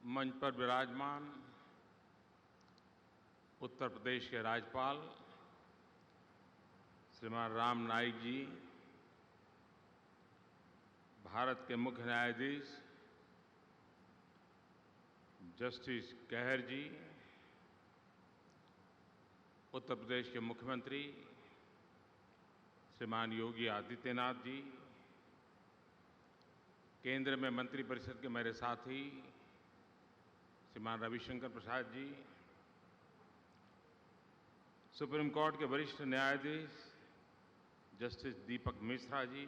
मंच पर विराजमान उत्तर प्रदेश के राज्यपाल श्रीमान राम नाईक जी, भारत के मुख्य न्यायाधीश जस्टिस कहेर जी, उत्तर प्रदेश के मुख्यमंत्री श्रीमान योगी आदित्यनाथ जी, केंद्र में मंत्रिपरिषद के मेरे साथी श्रीमान रविशंकर प्रसाद जी, सुप्रीम कोर्ट के वरिष्ठ न्यायाधीश जस्टिस दीपक मिश्रा जी,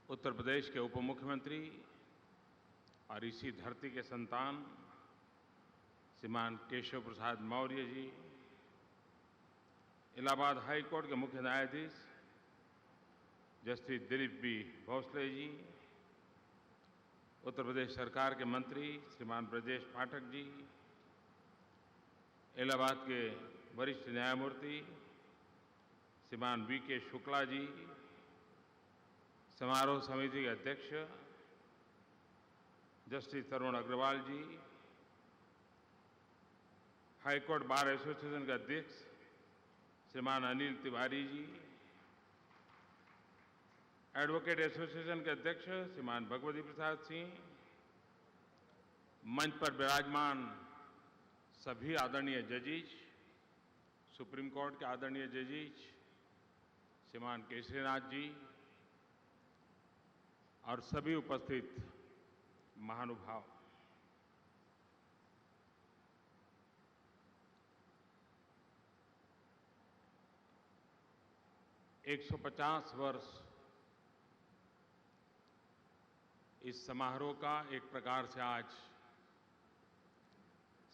उत्तर प्रदेश के उप मुख्यमंत्री और इसी धरती के संतान श्रीमान केशव प्रसाद मौर्य जी, इलाहाबाद हाई कोर्ट के मुख्य न्यायाधीश जस्टिस दिलीप बी भोसले जी, उत्तर प्रदेश सरकार के मंत्री श्रीमान ब्रजेश पाठक जी, इलाहाबाद के वरिष्ठ न्यायमूर्ति श्रीमान वी.के. शुक्ला जी, समारोह समिति के अध्यक्ष जस्टिस तरुण अग्रवाल जी, हाईकोर्ट बार एसोसिएशन के अध्यक्ष श्रीमान अनिल तिवारी जी, एडवोकेट एसोसिएशन के अध्यक्ष श्रीमान भगवती प्रसाद सिंह, मंच पर विराजमान सभी आदरणीय जजेस, सुप्रीम कोर्ट के आदरणीय जजेस श्रीमान केसरीनाथ जी और सभी उपस्थित महानुभाव, 150 वर्ष इस समारोह का एक प्रकार से आज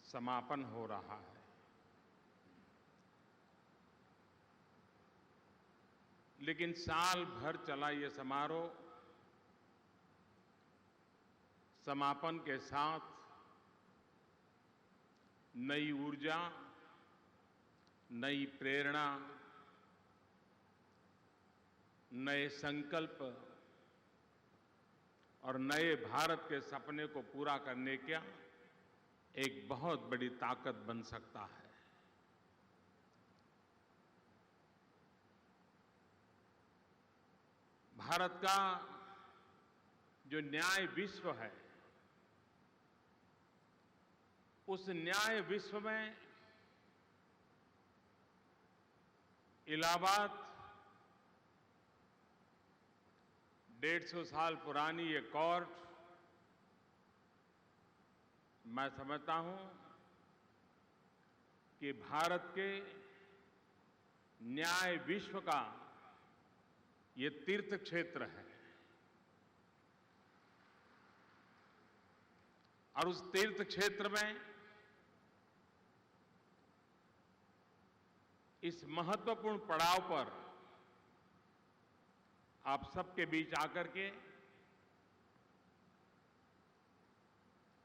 समापन हो रहा है। लेकिन साल भर चला ये समारोह समापन के साथ नई ऊर्जा, नई प्रेरणा, नए संकल्प और नए भारत के सपने को पूरा करने का एक बहुत बड़ी ताकत बन सकता है। भारत का जो न्याय विश्व है, उस न्याय विश्व में इलाहाबाद 150 साल पुरानी ये कोर्ट, मैं समझता हूं कि भारत के न्याय विश्व का ये तीर्थ क्षेत्र है और उस तीर्थ क्षेत्र में इस महत्वपूर्ण पड़ाव पर आप सबके बीच आकर के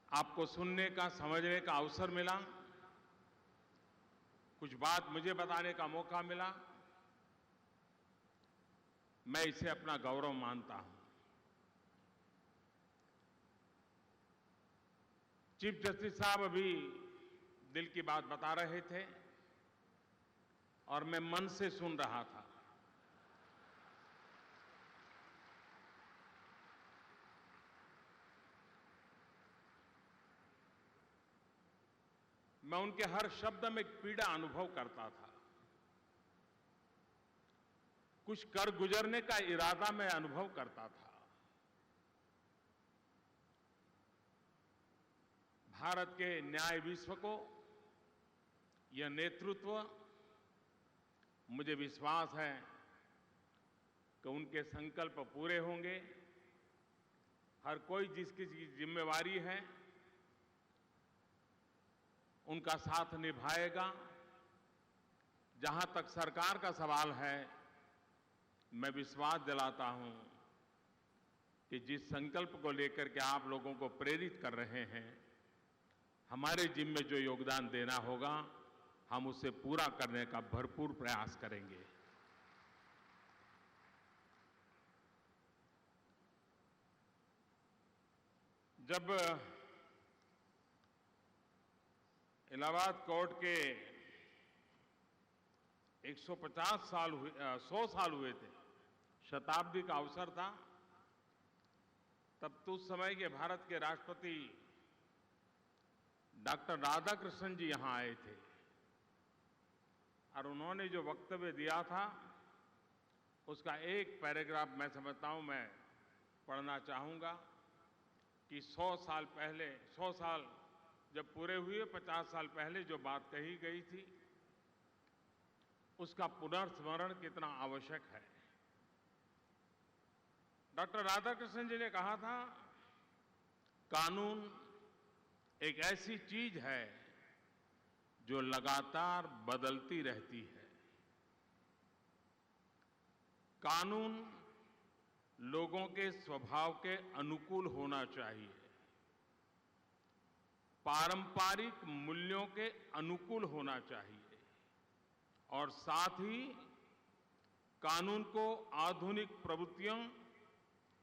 आपको सुनने का, समझने का अवसर मिला, कुछ बात मुझे बताने का मौका मिला, मैं इसे अपना गौरव मानता हूं। चीफ जस्टिस साहब अभी दिल की बात बता रहे थे और मैं मन से सुन रहा था। मैं उनके हर शब्द में एक पीड़ा अनुभव करता था। कुछ कर गुजरने का इरादा मैं अनुभव करता था। भारत के न्याय विश्व को यह नेतृत्व, मुझे विश्वास है कि उनके संकल्प पूरे होंगे। हर कोई जिसकी जिम्मेवारी है उनका साथ निभाएगा। जहां तक सरकार का सवाल है, मैं विश्वास दिलाता हूं कि जिस संकल्प को लेकर के आप लोगों को प्रेरित कर रहे हैं, हमारे जिम्मे जो योगदान देना होगा, हम उसे पूरा करने का भरपूर प्रयास करेंगे। जब इलाहाबाद कोर्ट के 150 साल हुए 100 साल हुए थे, शताब्दी का अवसर था। तब तो उस समय के भारत के राष्ट्रपति डॉक्टर राधाकृष्णन जी यहां आए थे और उन्होंने जो वक्तव्य दिया था उसका एक पैराग्राफ मैं समझता हूं, मैं पढ़ना चाहूंगा कि 100 साल पहले, 100 साल जब पूरे हुए, 50 साल पहले जो बात कही गई थी उसका पुनर्स्मरण कितना आवश्यक है। डॉक्टर राधाकृष्णन जी ने कहा था, कानून एक ऐसी चीज है जो लगातार बदलती रहती है। कानून लोगों के स्वभाव के अनुकूल होना चाहिए, पारंपरिक मूल्यों के अनुकूल होना चाहिए और साथ ही कानून को आधुनिक प्रवृत्तियों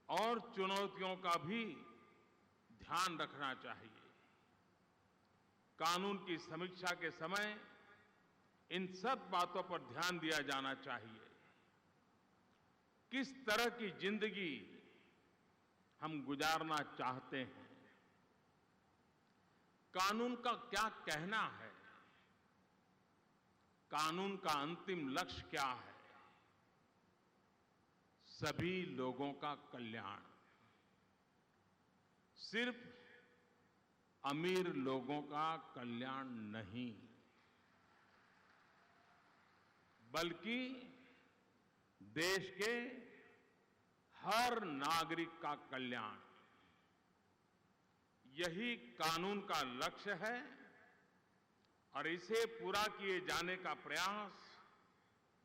और चुनौतियों का भी ध्यान रखना चाहिए। कानून की समीक्षा के समय इन सब बातों पर ध्यान दिया जाना चाहिए। किस तरह की जिंदगी हम गुजारना चाहते हैं, कानून का क्या कहना है, कानून का अंतिम लक्ष्य क्या है, सभी लोगों का कल्याण, सिर्फ अमीर लोगों का कल्याण नहीं, बल्कि देश के हर नागरिक का कल्याण, यही कानून का लक्ष्य है और इसे पूरा किए जाने का प्रयास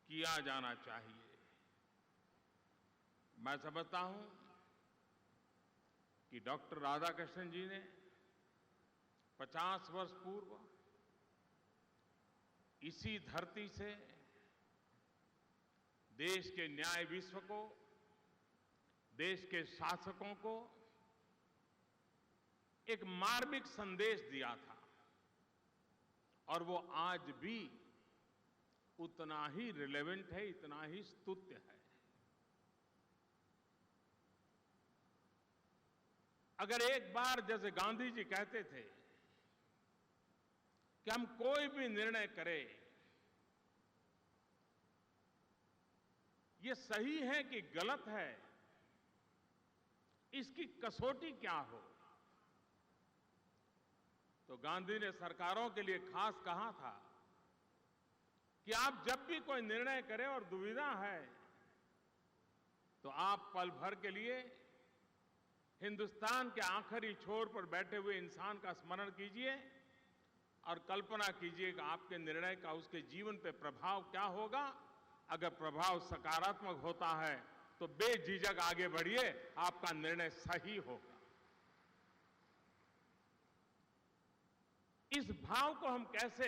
किया जाना चाहिए। मैं समझता हूं कि डॉक्टर राधाकृष्णन जी ने 50 वर्ष पूर्व इसी धरती से देश के न्याय विश्व को, देश के शासकों को एक मार्मिक संदेश दिया था और वो आज भी उतना ही रिलेवेंट है, इतना ही स्तुत्य है। अगर एक बार जैसे गांधी जी कहते थे कि हम कोई भी निर्णय करें, ये सही है कि गलत है, इसकी कसौटी क्या हो, तो गांधी ने सरकारों के लिए खास कहा था कि आप जब भी कोई निर्णय करें और दुविधा है तो आप पल भर के लिए हिंदुस्तान के आखिरी छोर पर बैठे हुए इंसान का स्मरण कीजिए और कल्पना कीजिए कि आपके निर्णय का उसके जीवन पर प्रभाव क्या होगा। अगर प्रभाव सकारात्मक होता है तो बेझिझक आगे बढ़िए, आपका निर्णय सही होगा। इस भाव को हम कैसे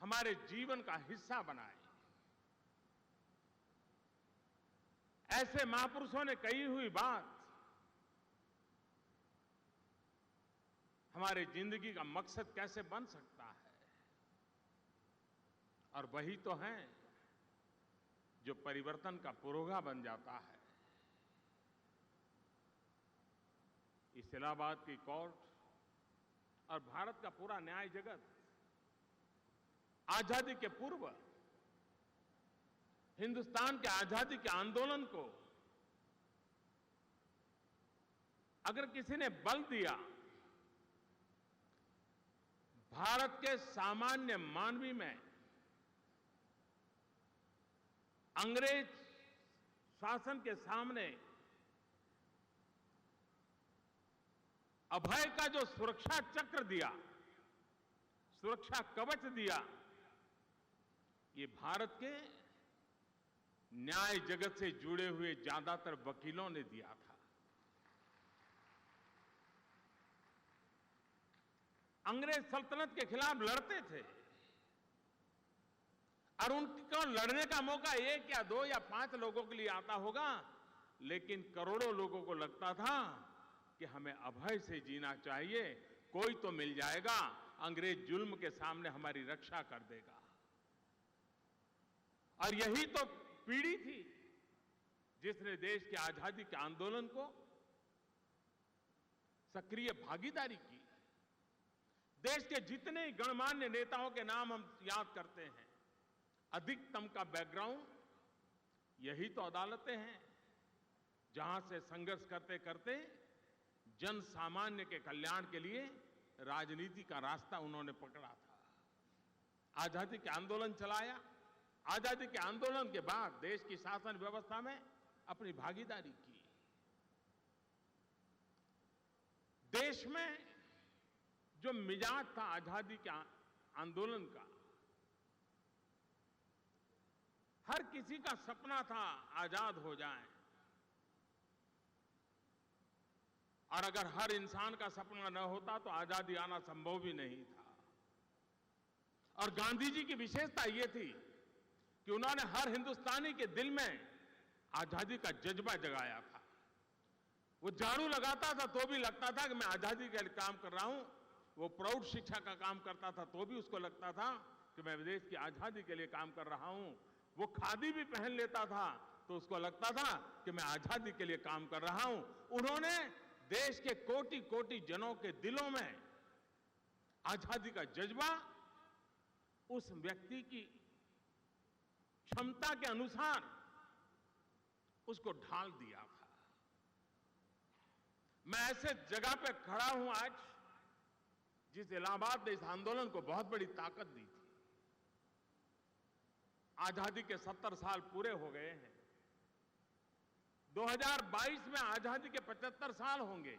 हमारे जीवन का हिस्सा बनाएं? ऐसे महापुरुषों ने कही हुई बात हमारे जिंदगी का मकसद कैसे बन सकता है? और वही तो है जो परिवर्तन का पुरोधा बन जाता है। इस इलाहाबाद की कोर्ट और भारत का पूरा न्याय जगत आजादी के पूर्व हिंदुस्तान के आजादी के आंदोलन को अगर किसी ने बल दिया, भारत के सामान्य मानवी में अंग्रेज शासन के सामने अभय का जो सुरक्षा चक्र दिया, सुरक्षा कवच दिया, ये भारत के न्याय जगत से जुड़े हुए ज्यादातर वकीलों ने दिया था। अंग्रेज सल्तनत के खिलाफ लड़ते थे और उनको लड़ने का मौका 1 या 2 या 5 लोगों के लिए आता होगा, लेकिन करोड़ों लोगों को लगता था कि हमें अभय से जीना चाहिए, कोई तो मिल जाएगा, अंग्रेज जुल्म के सामने हमारी रक्षा कर देगा। और यही तो पीढ़ी थी जिसने देश की आजादी के आंदोलन को सक्रिय भागीदारी की। देश के जितने गणमान्य नेताओं के नाम हम याद करते हैं, अधिकतम का बैकग्राउंड यही तो अदालतें हैं, जहां से संघर्ष करते करते जन सामान्य के कल्याण के लिए राजनीति का रास्ता उन्होंने पकड़ा था। आजादी के आंदोलन चलाया, आजादी के आंदोलन के बाद देश की शासन व्यवस्था में अपनी भागीदारी की। देश में जो मिजाज था आजादी के आंदोलन का, हर किसी का सपना था आजाद हो जाए, और अगर हर इंसान का सपना न होता तो आजादी आना संभव भी नहीं था। और गांधी जी की विशेषता यह थी कि उन्होंने हर हिंदुस्तानी के दिल में आजादी का जज्बा जगाया था। वो झाड़ू लगाता था तो भी लगता था कि मैं आजादी के लिए काम कर रहा हूं। वो प्रौढ़ शिक्षा का काम करता था तो भी उसको लगता था कि मैं देश की आजादी के लिए काम कर रहा हूं। वो खादी भी पहन लेता था तो उसको लगता था कि मैं आजादी के लिए काम कर रहा हूं। उन्होंने देश के कोटि कोटि जनों के दिलों में आजादी का जज्बा उस व्यक्ति की क्षमता के अनुसार उसको ढाल दिया था। मैं ऐसे जगह पे खड़ा हूं आज जिस इलाहाबाद ने इस आंदोलन को बहुत बड़ी ताकत दी थी। आजादी के 70 साल पूरे हो गए हैं। 2022 में आजादी के 75 साल होंगे।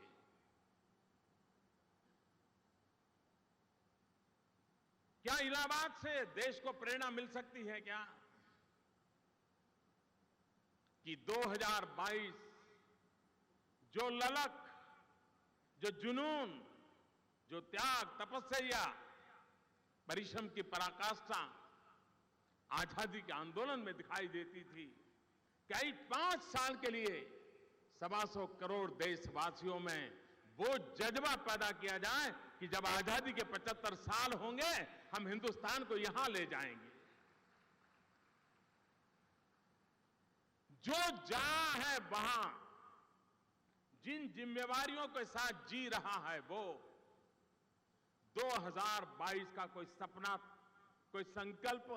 क्या इलाहाबाद से देश को प्रेरणा मिल सकती है क्या कि 2022 जो ललक, जो जुनून, जो त्याग, तपस्या, परिश्रम की पराकाष्ठा आजादी के आंदोलन में दिखाई देती थी, कई 5 साल के लिए 125 करोड़ देशवासियों में वो जज्बा पैदा किया जाए कि जब आजादी के 75 साल होंगे हम हिंदुस्तान को यहां ले जाएंगे। जो जहां है वहां जिन जिम्मेवारियों के साथ जी रहा है वो 2022 का कोई सपना, कोई संकल्प,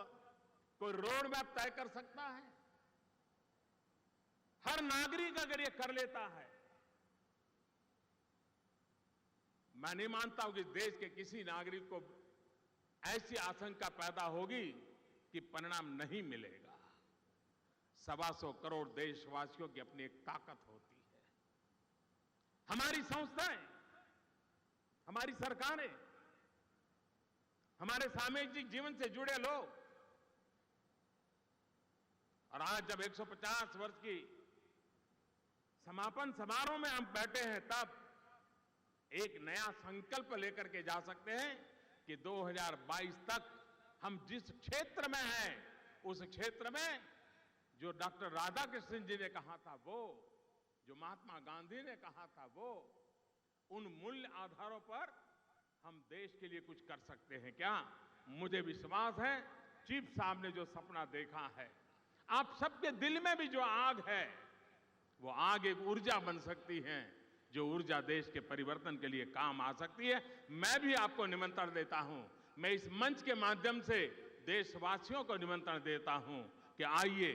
कोई रोड मैप तय कर सकता है? हर नागरिक अगर ये कर लेता है, मैं नहीं मानता हूं कि देश के किसी नागरिक को ऐसी आशंका पैदा होगी कि परिणाम नहीं मिलेगा। 125 करोड़ देशवासियों की अपनी एक ताकत होती है। हमारी संस्थाएं, हमारी सरकारें, हमारे सामाजिक जीवन से जुड़े लोग, और आज जब 150 वर्ष की समापन समारोह में हम बैठे हैं तब एक नया संकल्प लेकर के जा सकते हैं कि 2022 तक हम जिस क्षेत्र में हैं उस क्षेत्र में जो डॉक्टर राधाकृष्णन जी ने कहा था वो, जो महात्मा गांधी ने कहा था वो, उन मूल्य आधारों पर हम देश के लिए कुछ कर सकते हैं क्या? मुझे विश्वास है चीफ साहब ने जो सपना देखा है, आप सबके दिल में भी जो आग है वो आग एक ऊर्जा बन सकती है, जो ऊर्जा देश के परिवर्तन के लिए काम आ सकती है। मैं भी आपको निमंत्रण देता हूं, मैं इस मंच के माध्यम से देशवासियों को निमंत्रण देता हूं कि आइए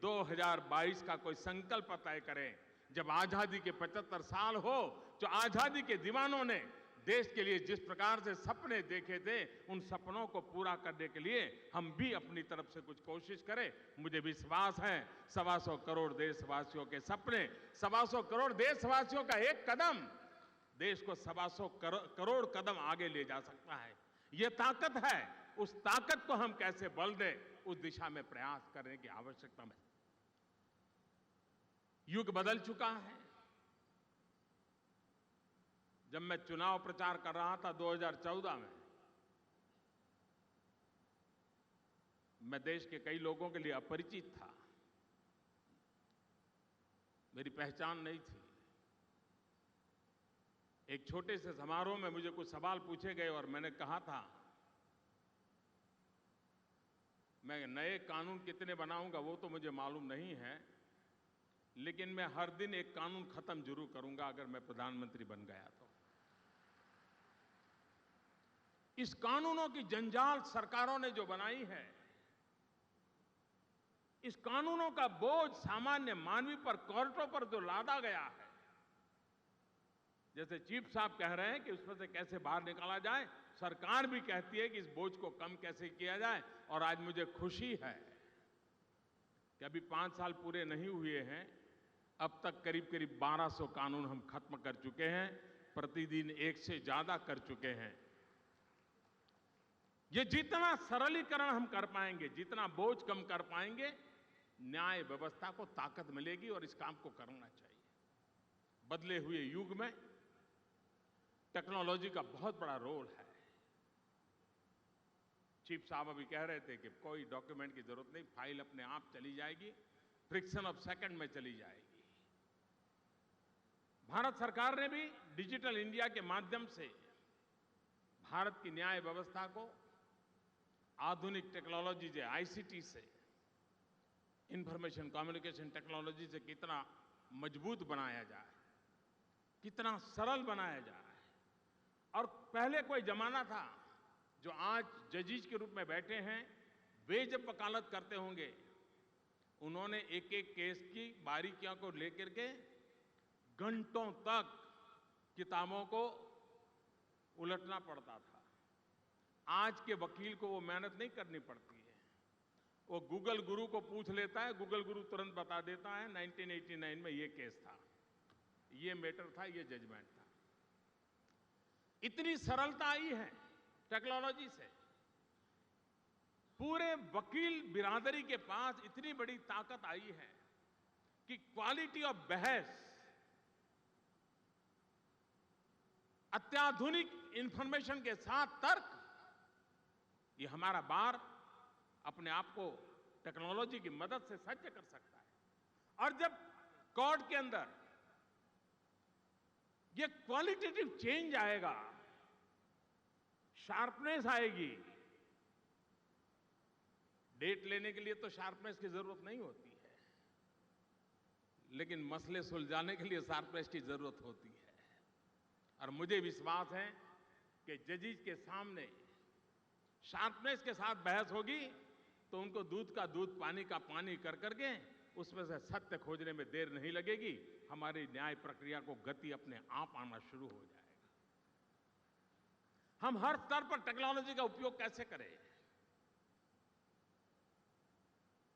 2022 का कोई संकल्प तय करें। जब आजादी के 75 साल हो, जो आजादी के दीवानों ने देश के लिए जिस प्रकार से सपने देखे थे, उन सपनों को पूरा करने के लिए हम भी अपनी तरफ से कुछ कोशिश करें। मुझे विश्वास है 125 करोड़ देशवासियों के सपने, 125 करोड़ देशवासियों का एक कदम देश को 125 करोड़ कदम आगे ले जा सकता है। ये ताकत है, उस ताकत को हम कैसे बल दें, उस दिशा में प्रयास करने की आवश्यकता है। युग बदल चुका है। जब मैं चुनाव प्रचार कर रहा था 2014 में, मैं देश के कई लोगों के लिए अपरिचित था, मेरी पहचान नहीं थी। एक छोटे से समारोह में मुझे कुछ सवाल पूछे गए और मैंने कहा था, मैं नए कानून कितने बनाऊंगा वो तो मुझे मालूम नहीं है, लेकिन मैं हर दिन एक कानून खत्म जरूर करूंगा अगर मैं प्रधानमंत्री बन गया तो। इस कानूनों की जंजाल सरकारों ने जो बनाई है, इस कानूनों का बोझ सामान्य मानवी पर, कोर्टों पर जो लादा गया है, जैसे चीफ साहब कह रहे हैं कि उसमें से कैसे बाहर निकाला जाए, सरकार भी कहती है कि इस बोझ को कम कैसे किया जाए। और आज मुझे खुशी है कि अभी 5 साल पूरे नहीं हुए हैं, अब तक करीब करीब 1200 कानून हम खत्म कर चुके हैं, प्रतिदिन एक से ज्यादा कर चुके हैं। ये जितना सरलीकरण हम कर पाएंगे, जितना बोझ कम कर पाएंगे, न्याय व्यवस्था को ताकत मिलेगी और इस काम को करना चाहिए। बदले हुए युग में टेक्नोलॉजी का बहुत बड़ा रोल है। चीफ साहब अभी कह रहे थे कि कोई डॉक्यूमेंट की जरूरत नहीं, फाइल अपने आप चली जाएगी, फ्रिक्शन ऑफ सेकंड में चली जाएगी। भारत सरकार ने भी डिजिटल इंडिया के माध्यम से भारत की न्याय व्यवस्था को आधुनिक टेक्नोलॉजी से, आईसीटी से, इंफॉर्मेशन कम्युनिकेशन टेक्नोलॉजी से कितना मजबूत बनाया जाए, कितना सरल बनाया जाए। और पहले कोई जमाना था, जो आज जजेस के रूप में बैठे हैं, वे जब वकालत करते होंगे, उन्होंने एक एक केस की बारीकियों को लेकर के घंटों तक किताबों को उलटना पड़ता था। आज के वकील को वो मेहनत नहीं करनी पड़ती है, वो गूगल गुरु को पूछ लेता है, गूगल गुरु तुरंत बता देता है 1989 में ये केस था, ये मैटर था, ये जजमेंट था। इतनी सरलता आई है टेक्नोलॉजी से। पूरे वकील बिरादरी के पास इतनी बड़ी ताकत आई है कि क्वालिटी ऑफ बहस, अत्याधुनिक इंफॉर्मेशन के साथ तर्क, ये हमारा बार अपने आप को टेक्नोलॉजी की मदद से सज्ज कर सकता है। और जब कोर्ट के अंदर ये क्वालिटेटिव चेंज आएगा, शार्पनेस आएगी। डेट लेने के लिए तो शार्पनेस की जरूरत नहीं होती है, लेकिन मसले सुलझाने के लिए शार्पनेस की जरूरत होती है। और मुझे विश्वास है कि जजेस के सामने शार्पनेस के साथ बहस होगी तो उनको दूध का दूध, पानी का पानी कर करके उसमें से सत्य खोजने में देर नहीं लगेगी। हमारी न्याय प्रक्रिया को गति अपने आप आना शुरू हो जाएगा। हम हर स्तर पर टेक्नोलॉजी का उपयोग कैसे करें?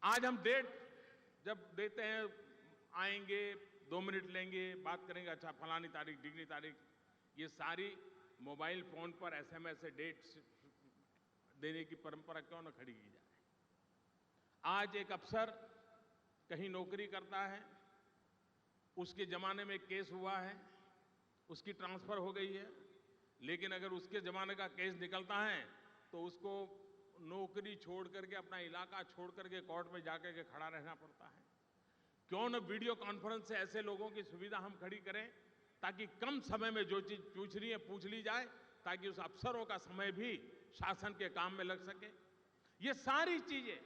आज हम डेट जब देते हैं, आएंगे, 2 मिनट लेंगे, बात करेंगे, अच्छा फलानी तारीख, डिग्री तारीख, ये सारी मोबाइल फोन पर एसएमएस से डेट देने की परंपरा क्यों न खड़ी की जाए। आज एक अफसर कहीं नौकरी करता है, उसके जमाने में केस हुआ है, उसकी ट्रांसफर हो गई है, लेकिन अगर उसके जमाने का केस निकलता है तो उसको नौकरी छोड़ करके, अपना इलाका छोड़ करके कोर्ट में जाकर के खड़ा रहना पड़ता है। क्यों न वीडियो कॉन्फ्रेंस से ऐसे लोगों की सुविधा हम खड़ी करें ताकि कम समय में जो चीज पूछनी है पूछ ली जाए, ताकि उस अफसरों का समय भी शासन के काम में लग सके। ये सारी चीजें,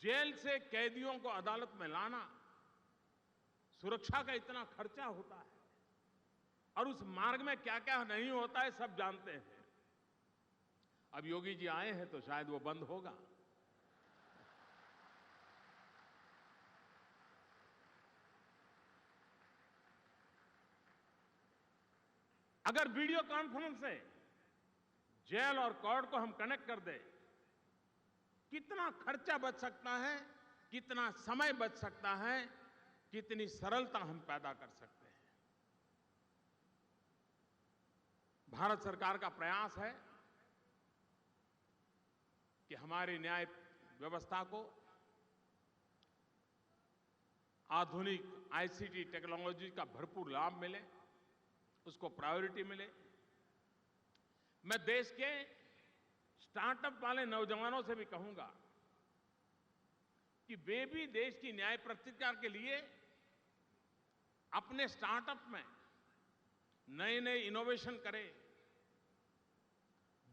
जेल से कैदियों को अदालत में लाना, सुरक्षा का इतना खर्चा होता है और उस मार्ग में क्या क्या नहीं होता है सब जानते हैं। अब योगी जी आए हैं तो शायद वो बंद होगा। अगर वीडियो कॉन्फ्रेंस से जेल और कोर्ट को हम कनेक्ट कर दें, कितना खर्चा बच सकता है, कितना समय बच सकता है, कितनी सरलता हम पैदा कर सकते हैं। भारत सरकार का प्रयास है कि हमारी न्याय व्यवस्था को आधुनिक आईसीटी टेक्नोलॉजी का भरपूर लाभ मिले, उसको प्रायोरिटी मिले। मैं देश के स्टार्टअप वाले नौजवानों से भी कहूंगा कि वे भी देश की न्याय प्रक्रिया के लिए अपने स्टार्टअप में नए नए इनोवेशन करें,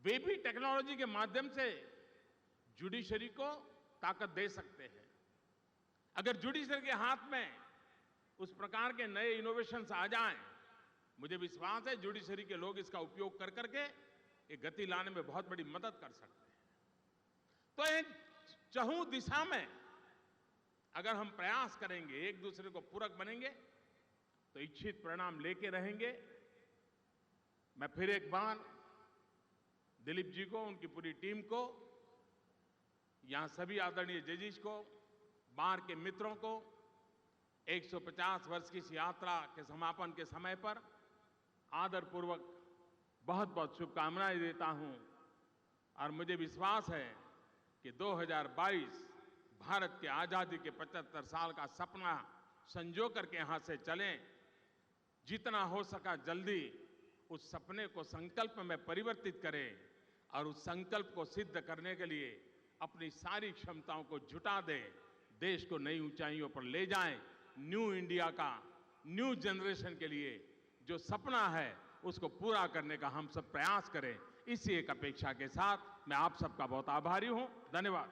वे भी टेक्नोलॉजी के माध्यम से जुडिशरी को ताकत दे सकते हैं। अगर जुडिशरी के हाथ में उस प्रकार के नए इनोवेशंस आ जाएं, मुझे विश्वास है जुडिशरी के लोग इसका उपयोग कर करके एक गति लाने में बहुत बड़ी मदद कर सकते हैं। तो एक चहुं दिशा में अगर हम प्रयास करेंगे, एक दूसरे को पूरक बनेंगे, तो इच्छित परिणाम लेके रहेंगे। मैं फिर एक बार दिलीप जी को, उनकी पूरी टीम को, यहां सभी आदरणीय जजेस को, बार के मित्रों को 150 वर्ष की इस यात्रा के समापन के समय पर आदरपूर्वक बहुत बहुत शुभकामनाएं देता हूं। और मुझे विश्वास है कि 2022 भारत के आजादी के 75 साल का सपना संजो करके यहां से चलें। जितना हो सका जल्दी उस सपने को संकल्प में परिवर्तित करें और उस संकल्प को सिद्ध करने के लिए अपनी सारी क्षमताओं को जुटा दें, देश को नई ऊंचाइयों पर ले जाएं। न्यू इंडिया का, न्यू जनरेशन के लिए जो सपना है उसको पूरा करने का हम सब प्रयास करें। इसी एक अपेक्षा के साथ मैं आप सबका बहुत आभारी हूं। धन्यवाद।